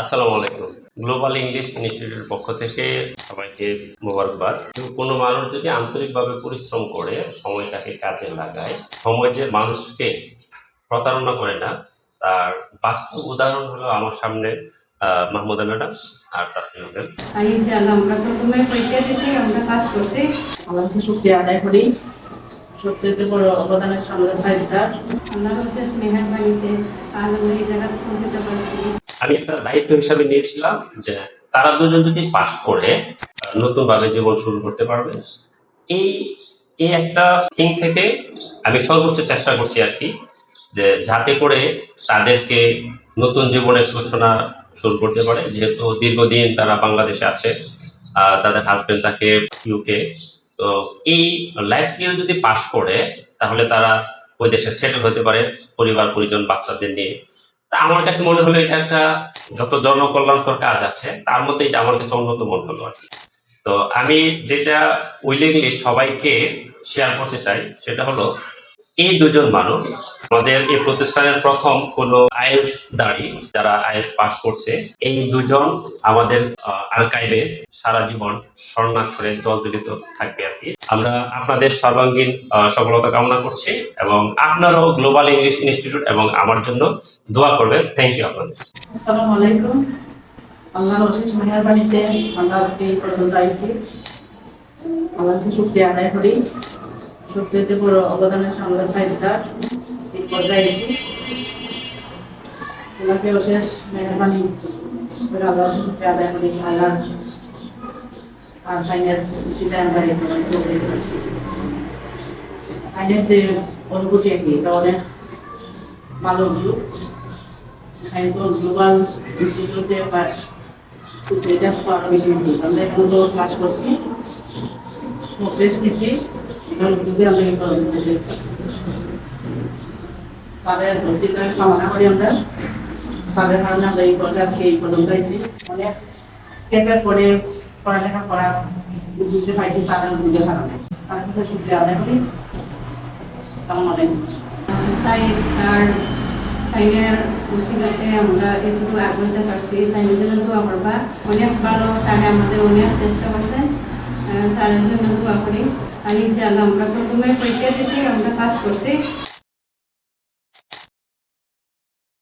আসসালামু আলাইকুম। Global English ইনস্টিটিউটের পক্ষ থেকে সবাইকে মোবারকবাদ। কোনো মানুষ যদি আন্তরিকভাবে পরিশ্রম করে, সময়টাকে কাজে লাগায়, সময় যে মানুষকে প্রতারণা করে না, তার বাস্তব উদাহরণ হলো আমার সামনে মাহমুদা ম্যাডাম আর তাসনিমা ম্যাম। ইনশাআল্লাহ আমরা প্রথমে পরীক্ষা দিয়েছি, আমরা পাস করছি। আমার কাছে শুকরিয়া আদায় করি। সবচেয়ে বড় অবদান আছে আমাদের সাইদ স্যার। আল্লাহর অশেষ মেহেরবানিতে আজ আমরা এই জায়গাতে পৌঁছতে পারছি। আমি একটা দায়িত্ব হিসাবে নিয়েছিলাম যে তারা দুজন যদি পাস করে নতুন ভাবে জীবন শুরু করতে পারবে, এই এই একটা থিং থেকে আমি সর্বোচ্চ চেষ্টা করছি আর কি, যে যাতে করে তাদেরকে নতুন জীবনের সূচনা শুরু করতে পারে। যেহেতু দীর্ঘদিন তারা বাংলাদেশে আছে, তাদের হাজবেন্ড থাকে ইউকে, তো এই লাইফ স্কিল যদি পাস করে তাহলে তারা ওই দেশে সেটেল হতে পারে পরিবার পরিজন বাচ্চাদের নিয়ে। তা আমার কাছে মনে হলো এটা একটা, যত জনকল্যাণকর কাজ আছে তার মধ্যে এটা আমার কাছে অন্যতম মনে হলো আর কি। তো আমি যেটা উইলিংলি সবাইকে শেয়ার করতে চাই সেটা হলো, এই দুজন মানুষ আমাদের এই প্রতিষ্ঠানের প্রথম কোনো আইএলস দাঁড়ি যারা আইএলস পাস করছে, এই দুজন আমাদের আর্কাইভে সারা জীবন স্বর্ণাক্ষরে জর্জরিত থাকবে আর কি। আমরা আপনাদের সর্বাঙ্গীন সফলতা কামনা করছি এবং আপনারাও গ্লোবাল ইংলিশ ইনস্টিটিউট এবং আমার জন্য দোয়া করবেন। থ্যাংক ইউ আপনাদের। আসসালামু আলাইকুম। আল্লাহর অশেষ মেহেরবানিতে আমরা আজকে এই পর্যন্ত আইছি। আমার কাছে শুকরিয়া আদায় করি। সবচেয়ে বড় অবদান আছে আমাদের সাইদ স্যার। এই পর্যায়ে আইছি। ওনাকে অশেষ মেহেরবানি করে আল্লাহর অশেষ শুকরিয়া আদায় করি। আল্লাহ আর ফাইনের খুশিতে আমরা এই পর্যন্ত পেরেছি। ফাইনের যে অনুভূতি আর কি, এটা অনেক ভালো হলো। গ্লোবাল ইনস্টিটিউটে এটা তো আরো বেশি হতো। আমরা এখন তো ক্লাস করছি, টেস্ট নিছি, এখন যদি আমরা এই পর্যন্ত পারছি। স্যারের ভর্তিটা কামনা করি আমরা। স্যারের কারণে আমরা এই পর্যায়ে আজকে এই পর্যন্ত আইছি। অনেক ক্যাপের পরে পড়ালেখা করার বুঝতে পাইছি স্যারের বুঝে কারণে। স্যারের কাছে শুকরিয়া আদায় করি। আসসালামু আলাইকুম। সাইদ স্যার তাইনের উসিলাতে আমরা এটুকু আগাতে পারছি, তাইনের জন্য দোয়া করবা। অনেক ভালো স্যার, আমাদের অনেক চেষ্টা করছেন, স্যারের জন্য দোয়া করি। আর ইনশাআল্লাহ আমরা প্রথমে পরীক্ষা দিয়েছি, আমরা পাস করছি।